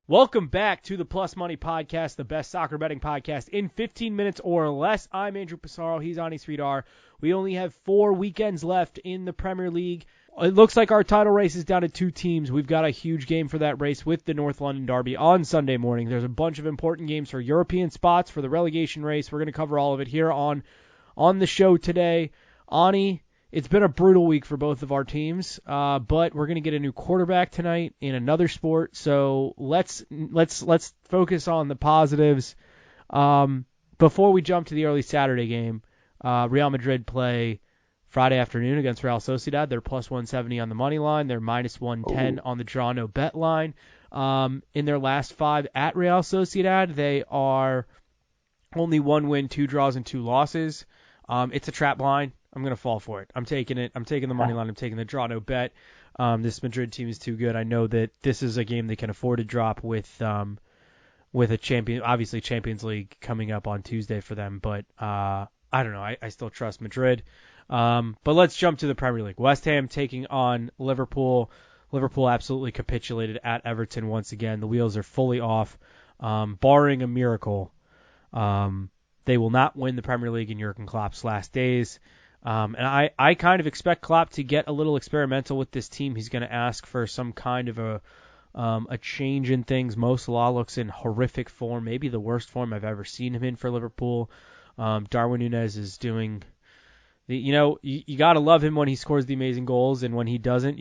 Welcome back to the Plus Money Podcast, the best soccer betting podcast in 15 minutes or less. I'm Andrew Passaro. He's Sridhar. We only have 4 weekends left in the Premier League. It looks like our title race is down to 2 teams. We've got a huge game for that race with the North London Derby on Sunday morning. There's a bunch of important games for European spots for the relegation race. We're going to cover all of it here on the show today. Ani, it's been a brutal week for both of our teams, but we're going to get a new quarterback tonight in another sport. So let's focus on the positives. Before we jump to the early Saturday game, Real Madrid play Friday afternoon against Real Sociedad. They're plus 170 on the money line. They're minus 110 on the draw no bet line. In their last 5 at Real Sociedad, they are only 1 win, 2 draws, and 2 losses. It's a trap line. I'm going to fall for it. I'm taking it. I'm taking the money line. I'm taking the draw no bet. This Madrid team is too good. I know that this is a game they can afford to drop with a champion, obviously Champions League coming up on Tuesday for them. But I don't know. I still trust Madrid. But let's jump to the Premier League. West Ham taking on Liverpool. Liverpool absolutely capitulated at Everton once again. The wheels are fully off. Barring a miracle, they will not win the Premier League in Jurgen Klopp's last days. And I kind of expect Klopp to get a little experimental with this team. He's going to ask for some kind of a change in things. Mo Salah looks in horrific form, maybe the worst form I've ever seen him in for Liverpool. Darwin Núñez is doing, you got to love him when he scores the amazing goals, and when he doesn't,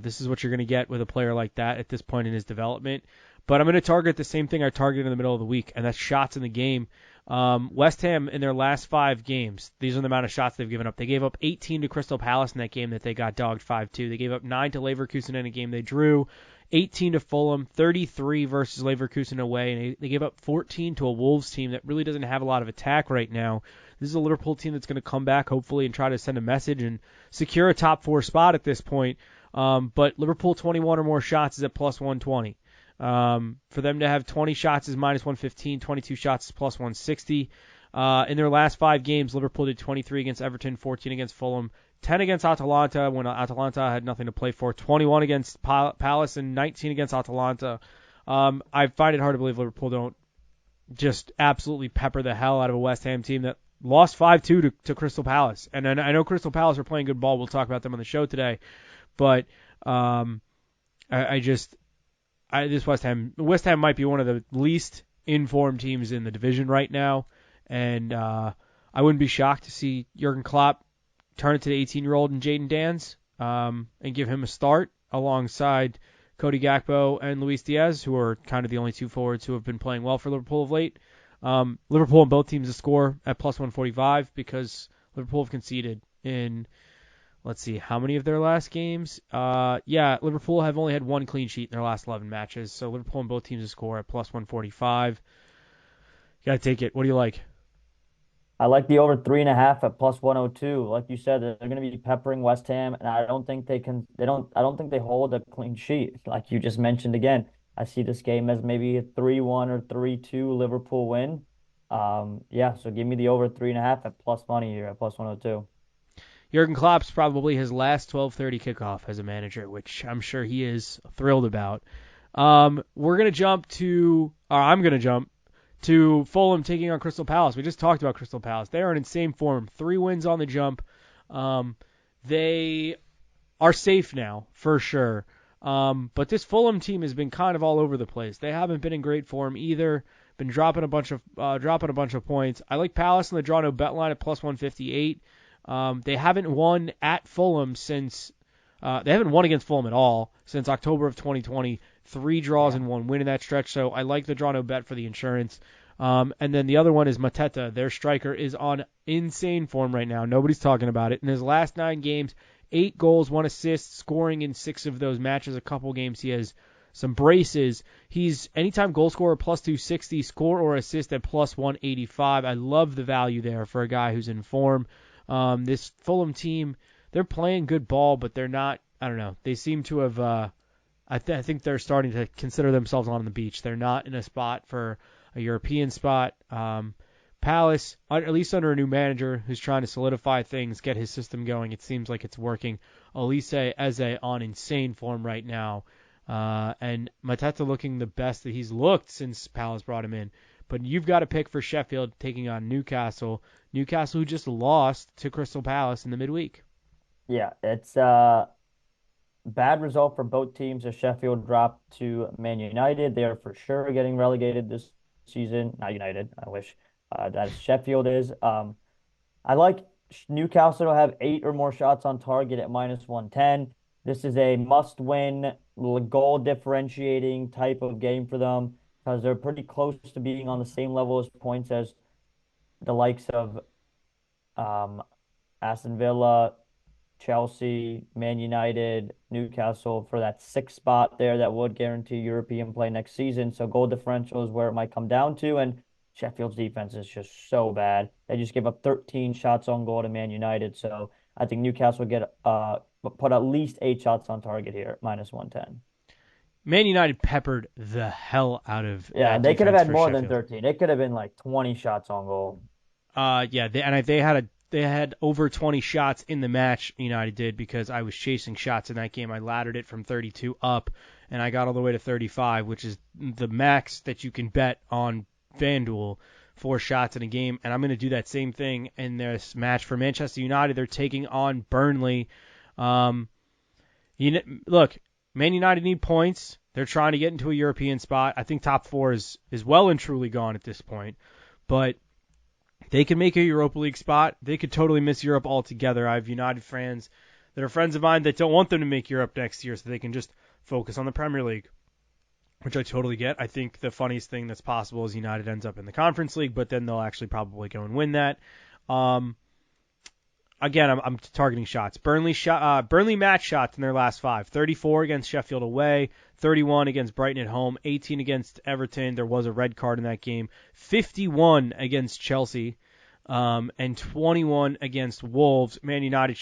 this is what you're going to get with a player like that at this point in his development. But I'm going to target the same thing I targeted in the middle of the week, and that's shots in the game. West Ham, in their last 5 games, these are the amount of shots they've given up. They gave up 18 to Crystal Palace in that game that they got dogged 5-2. They gave up 9 to Leverkusen in a game they drew, 18 to Fulham, 33 versus Leverkusen away, and they gave up 14 to a Wolves team that really doesn't have a lot of attack right now. This is a Liverpool team that's going to come back, hopefully, and try to send a message and secure a top 4 spot at this point. But Liverpool 21 or more shots is at plus 120. For them to have 20 shots is minus 115, 22 shots is plus 160. In their last 5 games, Liverpool did 23 against Everton, 14 against Fulham, 10 against Atalanta when Atalanta had nothing to play for, 21 against Palace, and 19 against Atalanta. I find it hard to believe Liverpool don't just absolutely pepper the hell out of a West Ham team that lost 5-2 to Crystal Palace. And I know Crystal Palace are playing good ball. We'll talk about them on the show today. But this West Ham might be one of the least informed teams in the division right now, and I wouldn't be shocked to see Jurgen Klopp turn it to the 18-year-old and Jadon Danns and give him a start alongside Cody Gakpo and Luis Diaz, who are kind of the only 2 forwards who have been playing well for Liverpool of late. Liverpool and both teams to score at plus 145 because Liverpool have conceded in, let's see, how many of their last games? Liverpool have only had 1 clean sheet in their last 11 matches. So Liverpool and both teams to score at plus 145. You got to take it. What do you like? I like the over 3.5 at plus 102. Like you said, they're going to be peppering West Ham, and I don't think they can. I don't think they hold a clean sheet. Like you just mentioned again, I see this game as maybe a 3-1 or 3-2 Liverpool win. So give me the over 3.5 at plus money here at plus 102. Jurgen Klopp's probably his last 12:30 kickoff as a manager, which I'm sure he is thrilled about. I'm going to jump to Fulham taking on Crystal Palace. We just talked about Crystal Palace. They are in insane form. 3 wins on the jump. They are safe now, for sure. But this Fulham team has been kind of all over the place. They haven't been in great form either. Been dropping a bunch of points. I like Palace in the draw no bet line at plus 158. They haven't won at Fulham since they haven't won against Fulham at all since October of 2020. 3 draws and 1 win in that stretch. So I like the draw no bet for the insurance. And then the other one is Mateta. Their striker is on insane form right now. Nobody's talking about it. In his last 9 games, 8 goals, 1 assist, scoring in 6 of those matches. A couple games he has some braces. He's anytime goal scorer plus 260, score or assist at plus 185. I love the value there for a guy who's in form. This Fulham team, they're playing good ball, but they're not, I don't know, they seem to have, I think they're starting to consider themselves on the beach. They're not in a spot for a European spot. Palace, at least under a new manager who's trying to solidify things, get his system going, it seems like it's working. Elise Eze on insane form right now. And Mateta looking the best that he's looked since Palace brought him in. But you've got to pick for Sheffield taking on Newcastle. Newcastle who just lost to Crystal Palace in the midweek. Yeah, it's bad result for both teams as Sheffield dropped to Man United. They are for sure getting relegated this season. Not United, I wish. That Sheffield is. I like Newcastle to have 8 or more shots on target at -110. This is a must-win, goal differentiating type of game for them because they're pretty close to being on the same level as points as the likes of um, Aston Villa, Chelsea, Man United, Newcastle for that sixth spot there that would guarantee European play next season. So goal differential is where it might come down to. And Sheffield's defense is just so bad. They just give up 13 shots on goal to Man United. So I think Newcastle get put at least 8 shots on target here at -110. Man United peppered the hell out of Yeah, that they could have defense had for more than Sheffield. 13. It could have been like 20 shots on goal. They had over 20 shots in the match. United did because I was chasing shots in that game. I laddered it from 32 up, and I got all the way to 35, which is the max that you can bet on FanDuel for shots in a game. And I'm going to do that same thing in this match for Manchester United. They're taking on Burnley. Um, Look, Man United need points. They're trying to get into a European spot. I think top four is well and truly gone at this point, but they can make a Europa League spot. They could totally miss Europe altogether. I have United fans that are friends of mine that don't want them to make Europe next year so they can just focus on the Premier League, which I totally get. I think the funniest thing that's possible is United ends up in the Conference League, but then they'll actually probably go and win that. Again, I'm targeting shots. Burnley match shots in their last 5. 34 against Sheffield away, 31 against Brighton at home, 18 against Everton. There was a red card in that game. 51 against Chelsea, and 21 against Wolves. Man United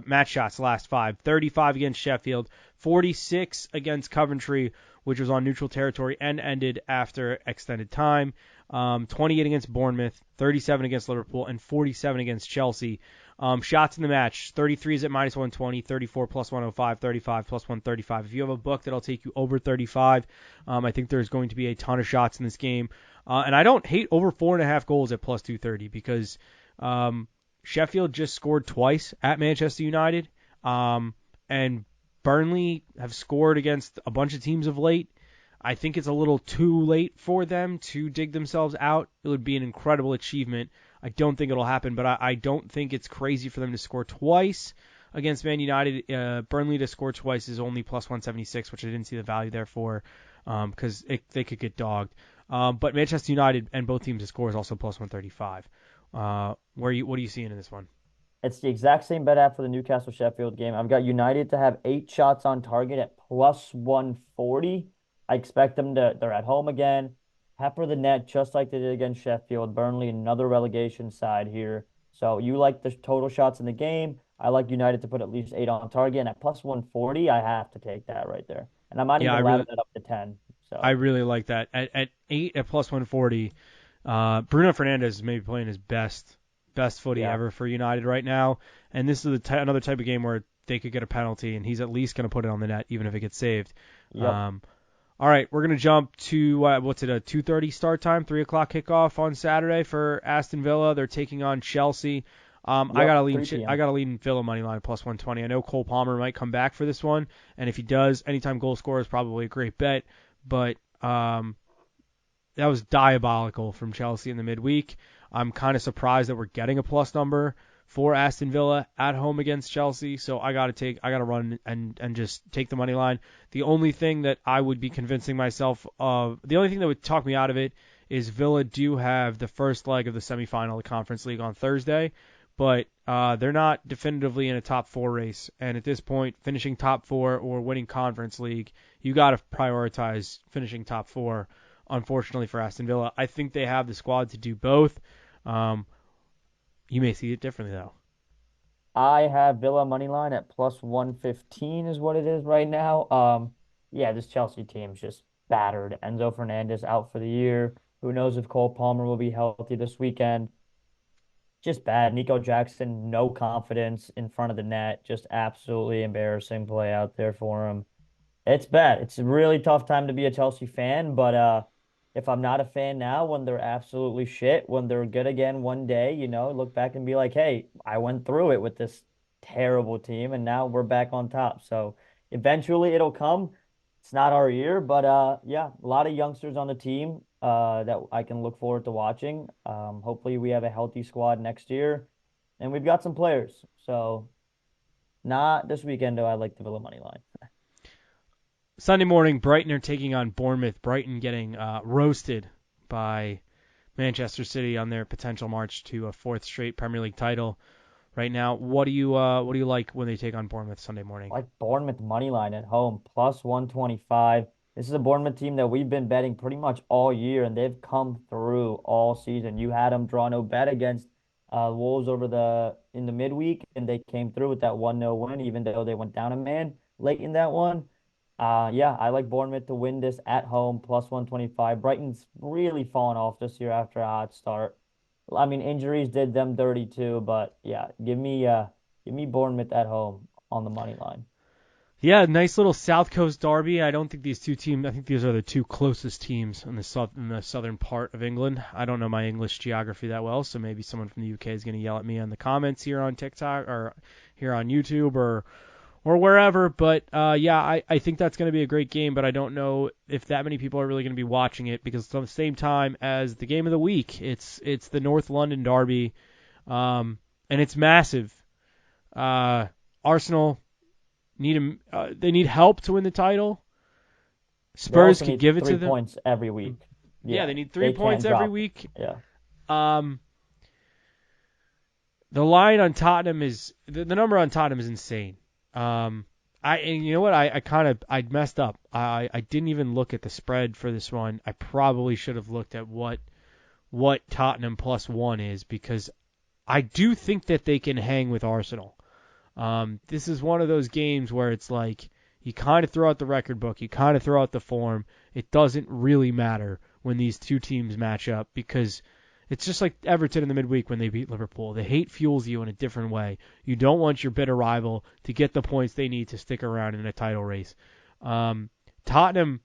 match shots last 5. 35 against Sheffield, 46 against Coventry, which was on neutral territory and ended after extended time. 28 against Bournemouth, 37 against Liverpool, and 47 against Chelsea. Shots in the match, 33 is at -120, 34 plus 105, 35 plus 135. If you have a book that'll take you over 35, I think there's going to be a ton of shots in this game. And I don't hate over 4.5 goals at plus 230 because Sheffield just scored twice at Manchester United, and Burnley have scored against a bunch of teams of late. I think it's a little too late for them to dig themselves out. It would be an incredible achievement. I don't think it'll happen, but I don't think it's crazy for them to score twice against Man United. Burnley to score twice is only plus 176, which I didn't see the value there for because they could get dogged. But Manchester United and both teams to score is also plus 135. What are you seeing in this one? It's the exact same bet app for the Newcastle Sheffield game. I've got United to have 8 shots on target at plus 140. I expect them they're at home again, pepper the net just like they did against Sheffield. Burnley, another relegation side here. So you like the total shots in the game. I like United to put at least 8 on target. And at plus 140, I have to take that right there. And I might Yeah, even ladder that up to 10. I So really like that. At 8 at plus 140, Bruno Fernandes is maybe playing his best footy yeah. ever for United right now. And this is another type of game where they could get a penalty, and he's at least going to put it on the net, even if it gets saved. Yep. All right, we're going to jump to, a 2:30 start time, 3 o'clock kickoff on Saturday for Aston Villa. They're taking on Chelsea. I got Yep. to 3 p.m. lead in Villa money line plus 120. I know Cole Palmer might come back for this one, and if he does, anytime goal scorer is probably a great bet. But that was diabolical from Chelsea in the midweek. I'm kind of surprised that we're getting a plus number for Aston Villa at home against Chelsea. So I got to run and just take the money line. The only thing that I would be convincing myself of, the only thing that would talk me out of it is Villa do have the first leg of the semifinal of the Conference League on Thursday, but they're not definitively in a top 4 race. And at this point, finishing top 4 or winning Conference League, you got to prioritize finishing top 4. Unfortunately for Aston Villa, I think they have the squad to do both. You may see it differently though. I have Villa money line at plus 115 is what it is right now. Yeah, this Chelsea team's just battered. Enzo Fernandez out for the year. Who knows if Cole Palmer will be healthy this weekend? Just bad. Nico Jackson, no confidence in front of the net. Just absolutely embarrassing play out there for him. It's bad. It's a really tough time to be a Chelsea fan, but if I'm not a fan now, when they're absolutely shit, when they're good again one day, look back and be like, hey, I went through it with this terrible team and now we're back on top. So eventually it'll come. It's not our year, but yeah, a lot of youngsters on the team that I can look forward to watching. Hopefully we have a healthy squad next year and we've got some players. So not this weekend though. I like the Villa money line. Sunday morning, Brighton are taking on Bournemouth. Brighton getting roasted by Manchester City on their potential march to a fourth straight Premier League title. Right now, what do you like when they take on Bournemouth Sunday morning? Like Bournemouth money line at home, plus 125. This is a Bournemouth team that we've been betting pretty much all year, and they've come through all season. You had them draw no bet against Wolves over the in the midweek, and they came through with that 1-0 win, even though they went down a man late in that one. Yeah, I like Bournemouth to win this at home, plus 125. Brighton's really fallen off this year after a hot start. I mean, injuries did them dirty too, but yeah, give me Bournemouth at home on the money line. Yeah, nice little South Coast derby. I don't think these two teams. I think these are the two closest teams in the southern part of England. I don't know my English geography that well, so maybe someone from the UK is going to yell at me in the comments here on TikTok or here on YouTube or wherever. But yeah, I think that's going to be a great game. But I don't know if that many people are really going to be watching it because it's on the same time as the game of the week. It's the North London derby, and it's massive. Arsenal they need help to win the title. They Spurs also could need give it to three them. points every week. Yeah, Yeah, they need three they points can't every drop. week. Yeah. Um, the line on Tottenham is the number on Tottenham is insane. And you know what? I messed up. I didn't even look at the spread for this one. I probably should have looked at what Tottenham plus one is because I do think that they can hang with Arsenal. This is one of those games where it's like you kind of throw out the record book, you kind of throw out the form. It doesn't really matter when these two teams match up because it's just like Everton in the midweek when they beat Liverpool. The hate fuels you in a different way. You don't want your bitter rival to get the points they need to stick around in a title race. Um, Tottenham,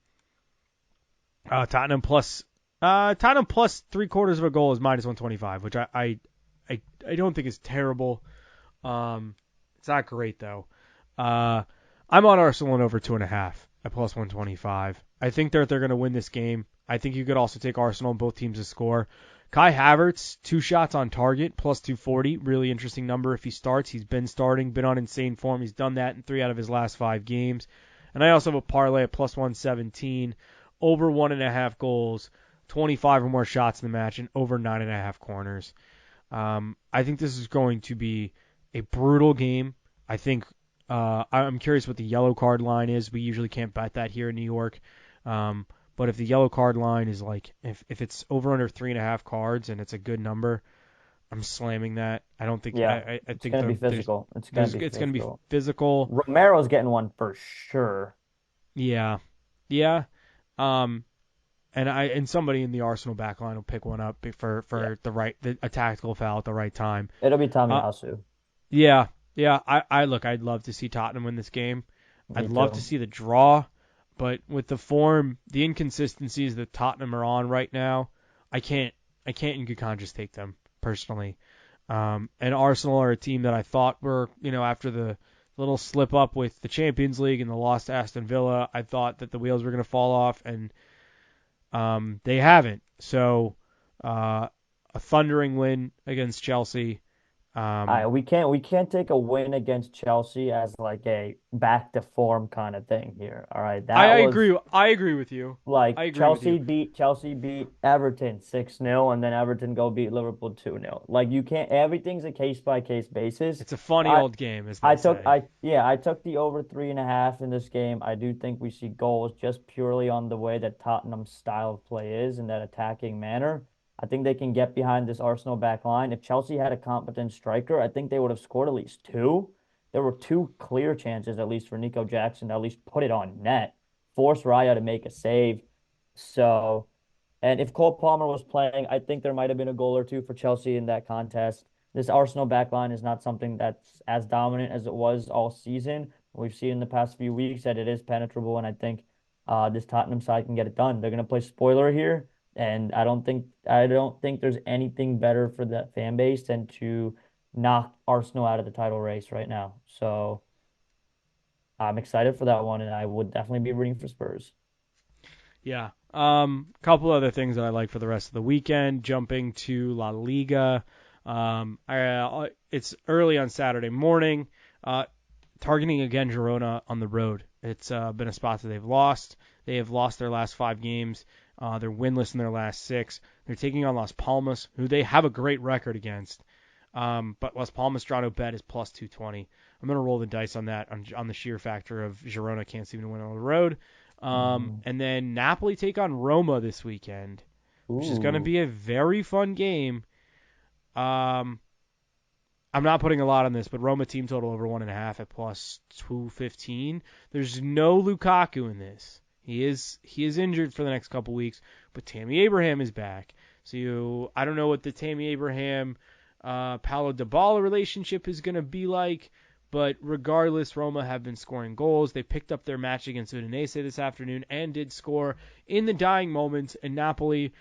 Tottenham plus, Tottenham plus three quarters of a goal is minus 125, which I don't think is terrible. It's not great though. Uh, I'm on Arsenal and over 2.5 at plus 125. I think they're going to win this game. I think you could also take Arsenal and both teams to score. Kai Havertz, 2 shots on target, plus 240. Really interesting number if he starts. He's been starting, been on insane form. He's done that in 3 out of his last 5 games. And I also have a parlay at plus 117, over 1.5 goals, 25 or more shots in the match, and over 9.5 corners. I think this is going to be a brutal game. I think I'm curious what the yellow card line is. We usually can't bet that here in New York. But if the yellow card line is like if it's over under 3.5 cards and it's a good number, I'm slamming that. I don't think Yeah. I It's think gonna be physical. It's gonna be it's gonna be physical. physical. Romero's getting one for sure. Yeah, yeah. Um, and somebody in the Arsenal back line will pick one up Yeah. for a tactical foul at the right time. It'll be Uh, Tomiyasu. yeah, yeah. I look. I'd love to see Tottenham win this game. I'd Me love to too. see the draw, but with the form, the inconsistencies that Tottenham are on right now, I can't in good conscience take them personally. And Arsenal are a team that I thought were, after the little slip up with the Champions League and the loss to Aston Villa, I thought that the wheels were going to fall off, and they haven't. So a thundering win against Chelsea. Um, We can't take a win against Chelsea as like a back to form kind of thing here. All right. I, That I was agree. I agree with you. like I agree with you. Chelsea beat Everton 6-0 and then Everton go beat Liverpool 2-0. Like you can't everything's a case by case basis. It's a funny I old game, as I they took say. I took the over 3.5 in this game. I do think we see goals just purely on the way that Tottenham's style of play is in that attacking manner. I think they can get behind this Arsenal back line. If Chelsea had a competent striker, I think they would have scored at least two. There were two clear chances, at least for Nico Jackson, to at least put it on net, force Raya to make a save. So, and if Cole Palmer was playing, I think there might have been a goal or two for Chelsea in that contest. This Arsenal back line is not something that's as dominant as it was all season. We've seen in the past few weeks that it is penetrable, and I think this Tottenham side can get it done. They're going to play spoiler here, and I don't think there's anything better for that fan base than to knock Arsenal out of the title race right now. So I'm excited for that one, and I would definitely be rooting for Spurs. Yeah. Couple other things that I like for the rest of the weekend. Jumping to La Liga. It's early on Saturday morning. Targeting again Girona on the road. It's been a spot that they've lost. They have lost their last 5 games. They're winless in their last 6. They're taking on Las Palmas, who they have a great record against. But Las Palmas Strano bet is plus 220. I'm going to roll the dice on that on the sheer factor of Girona can't seem to win on the road. And then Napoli take on Roma this weekend, which is going to Ooh, be a very fun game. I'm not putting a lot on this, but Roma team total over 1.5 at plus 215. There's no Lukaku in this. He is injured for the next couple weeks, but Tammy Abraham is back. So I don't know what the Tammy Abraham Paulo Dybala relationship is going to be like, but regardless, Roma have been scoring goals. They picked up their match against Udinese this afternoon and did score in the dying moments, and Napoli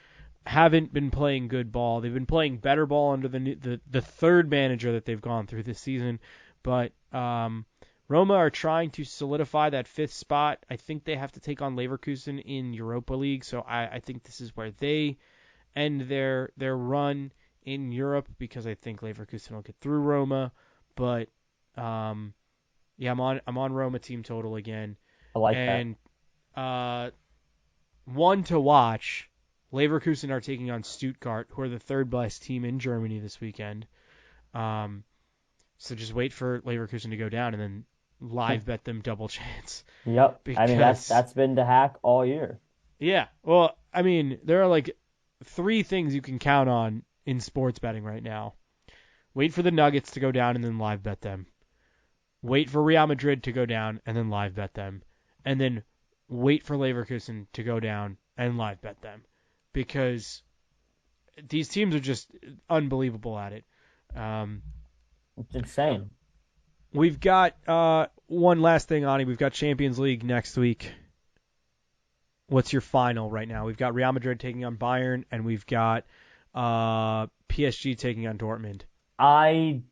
haven't been playing good ball. They've been playing better ball under the third manager that they've gone through this season, but Roma are trying to solidify that 5th spot. I think they have to take on Leverkusen in Europa League, so I think this is where they end their run in Europe, because I think Leverkusen will get through Roma. But yeah, I'm on Roma team total again. I like that. And one to watch, Leverkusen are taking on Stuttgart, who are the 3rd best team in Germany this weekend. So just wait for Leverkusen to go down and then live bet them double chance. Yep. I mean, that's Because that's been the hack all year. yeah, well, I mean, there are like 3 things you can count on in sports betting right now. Wait for the Nuggets to go down and then live bet them. Wait for Real Madrid to go down and then live bet them. And then wait for Leverkusen to go down and live bet them. Because these teams are just unbelievable at it. It's insane. We've got one last thing, Ani. We've got Champions League next week. What's your final right now? We've got Real Madrid taking on Bayern, and we've got PSG taking on Dortmund. I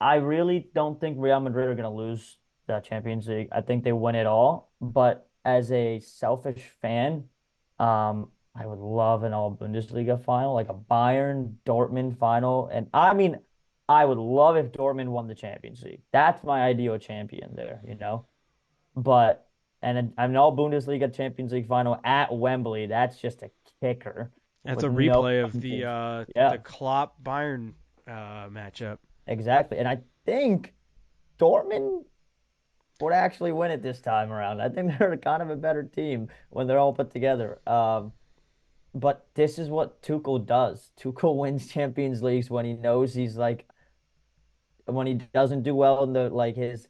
I really don't think Real Madrid are going to lose the Champions League. I think they win it all. But as a selfish fan, I would love an all Bundesliga final, like a Bayern Dortmund final. And I mean, I would love if Dortmund won the Champions League. That's my ideal champion there, you know? But an all Bundesliga Champions League final at Wembley, that's just a kicker That's with a no replay of competition. the Yeah, Klopp Bayern matchup. exactly. And I think Dortmund would actually win it this time around. I think they're kind of a better team when they're all put together. But this is what Tuchel does. Tuchel wins Champions Leagues when he knows he's like when he doesn't do well in the like his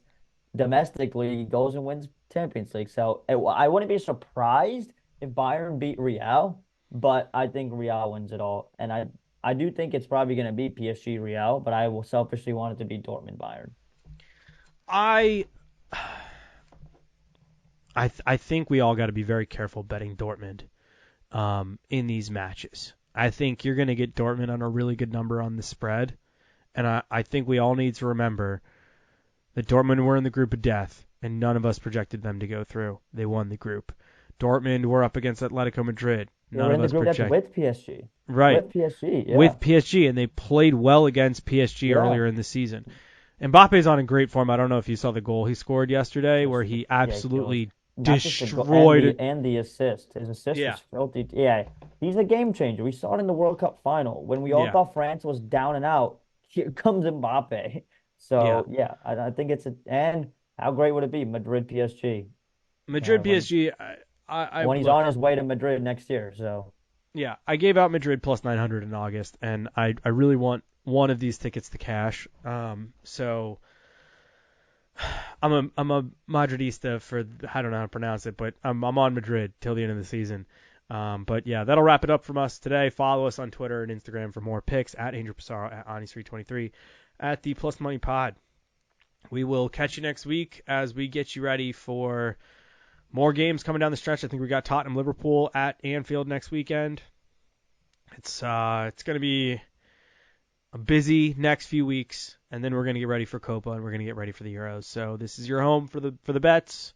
domestic league, he goes and wins Champions League. So I wouldn't be surprised if Bayern beat Real, but I think Real wins it all. And I do think it's probably going to be PSG Real, but I will selfishly want it to be Dortmund Bayern. I I think we all got to be very careful betting Dortmund in these matches. I think you're going to get Dortmund on a really good number on the spread, and I think we all need to remember that Dortmund were in the group of death, and none of us projected them to go through. They won the group. Dortmund were up against Atletico Madrid. They None were of in the us group that's projected. with PSG. Right. With PSG, yeah. With PSG, and they played well against PSG Yeah. earlier in the season. Mbappe's on a great form. I don't know if you saw the goal he scored yesterday, where he Yeah, he absolutely Not just the goal destroyed it. and the assist. His assist Yeah. was filthy. Yeah, he's a game changer. We saw it in the World Cup final when we all Yeah. thought France was down and out. Here comes Mbappe. Yeah. So yeah, I think and how great would it be Madrid PSG Madrid when PSG. I when he's look. on his way to Madrid next year. So Yeah, I gave out Madrid plus 900 in August, and I really want one of these tickets to cash. So I'm a Madridista for I don't know how to pronounce it, but I'm on Madrid till the end of the season. But yeah, that'll wrap it up from us today. Follow us on Twitter and Instagram for more picks at Andrew Passaro, at Ani323, at the Plus Money Pod. We will catch you next week as we get you ready for more games coming down the stretch. I think we got Tottenham, Liverpool at Anfield next weekend. It's going to be a busy next few weeks, and then we're going to get ready for Copa and we're going to get ready for the Euros. So this is your home for the bets.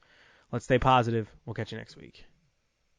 Let's stay positive. We'll catch you next week.